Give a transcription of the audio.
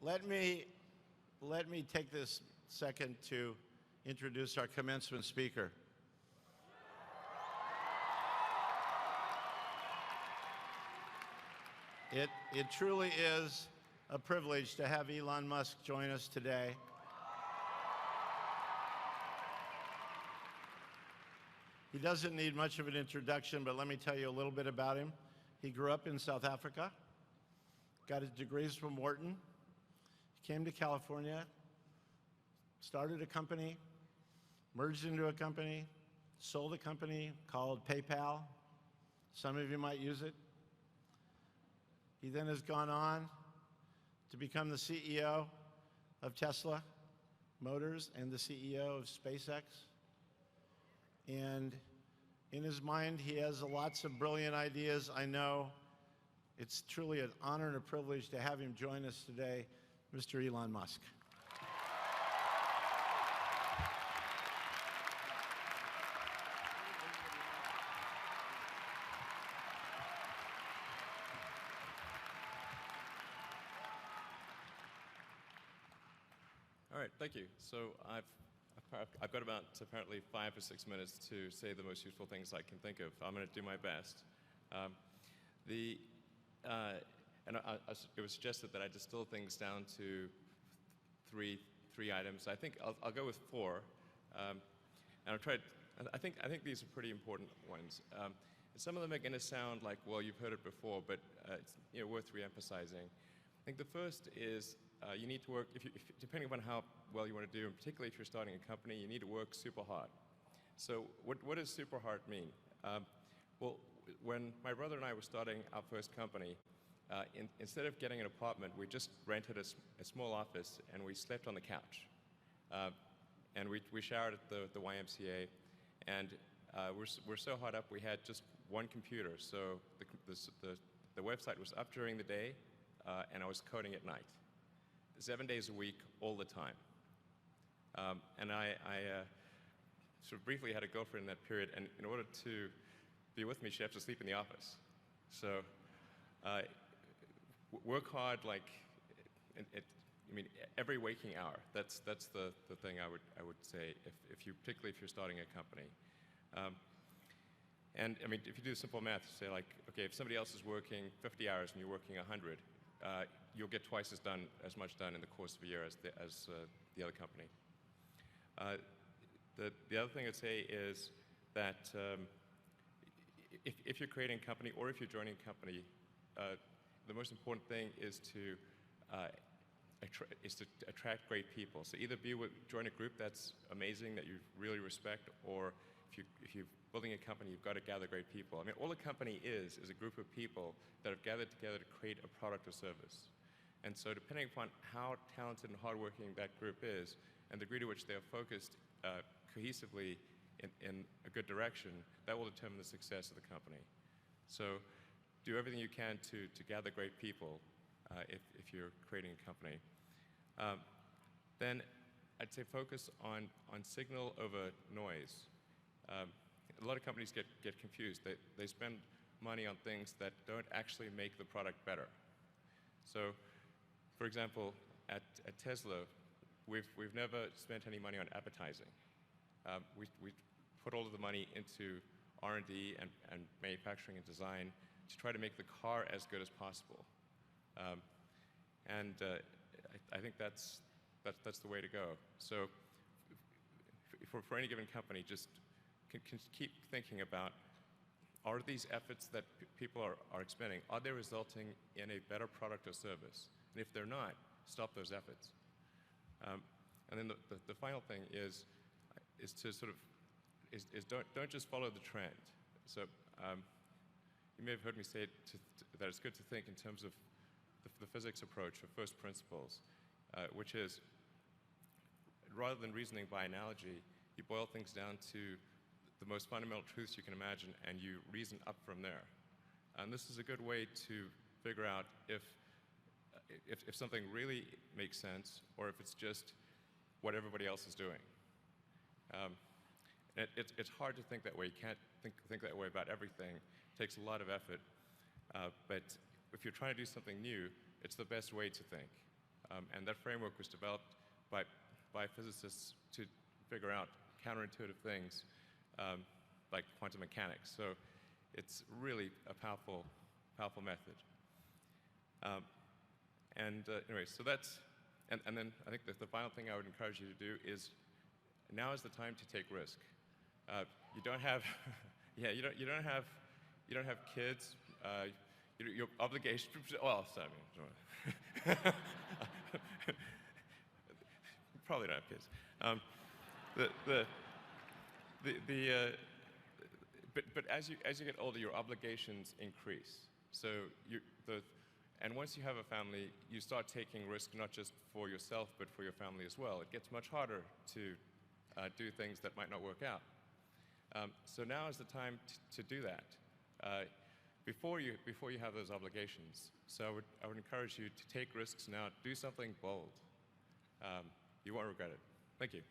Let me take this second to introduce our commencement speaker. It truly is a privilege to have Elon Musk join us today. He doesn't need much of an introduction, but let me tell you a little bit about him. He grew up in South Africa, got his degrees from Wharton. He came to California, started a company, merged into a company, sold a company called PayPal. Some of you might use it. He then has gone on to become the CEO of Tesla Motors and the CEO of SpaceX. And in his mind, he has lots of brilliant ideas. I know it's truly an honor and a privilege to have him join us today, Mr. Elon Musk. All right, thank you. So I've got about apparently 5 or 6 minutes to say the most useful things I can think of. I'm going to do my best. It was suggested that I distill things down to three items. I think I'll go with 4, and I'll try. I think these are pretty important ones. Some of them are going to sound like, well, you've heard it before, but it's worth re-emphasizing. I think the first is you need to work, depending upon how well you want to do, and particularly if you're starting a company, you need to work super hard. So what does super hard mean? Well, when my brother and I were starting our first company, instead of getting an apartment, we just rented a small office and we slept on the couch. And we showered at the YMCA, and we're so hard up we had just one computer. So the website was up during the day, and I was coding at night. 7 days a week, all the time. And I sort of briefly had a girlfriend in that period, and in order to be with me, she had to sleep in the office. So work hard, like, every waking hour. That's the thing I would say, particularly if you're starting a company. And I mean, if you do simple math, you say like, okay, if somebody else is working 50 hours and you're working 100, you'll get twice as much done in the course of a year as the other company. The other thing I'd say is that if you're creating a company or if you're joining a company, the most important thing is to attract great people. So either join a group that's amazing, that you really respect, or if you're building a company, you've got to gather great people. I mean, all a company is a group of people that have gathered together to create a product or service. And so depending upon how talented and hardworking that group is, and the degree to which they are focused cohesively in a good direction, that will determine the success of the company. So do everything you can to gather great people if you're creating a company. Then I'd say focus on signal over noise. A lot of companies get confused. They spend money on things that don't actually make the product better. So, for example, at Tesla, we've never spent any money on advertising. We put all of the money into R&D and manufacturing and design to try to make the car as good as possible. And I think that's the way to go. So, for any given company, just can keep thinking about, are these efforts that people are expending, are they resulting in a better product or service? And if they're not, stop those efforts. And then the final thing is to sort of, don't just follow the trend. So you may have heard me say that it's good to think in terms of the physics approach of first principles, which is, rather than reasoning by analogy, you boil things down to the most fundamental truths you can imagine, and you reason up from there. And this is a good way to figure out if something really makes sense, or if it's just what everybody else is doing. It's hard to think that way. You can't think that way about everything. It takes a lot of effort. But if you're trying to do something new, it's the best way to think. And that framework was developed by physicists to figure out counterintuitive things like quantum mechanics. So it's really a powerful method. Anyway, so that's, and then I think the final thing I would encourage you to do is, now is the time to take risk. You don't have, yeah, you don't have kids. Your obligation. Well, so, I mean, probably don't have kids. But as you get older, your obligations increase. So and once you have a family, you start taking risk not just for yourself, but for your family as well. It gets much harder to do things that might not work out. So now is the time to do that before you have those obligations. So I would encourage you to take risks now. Do something bold. You won't regret it. Thank you.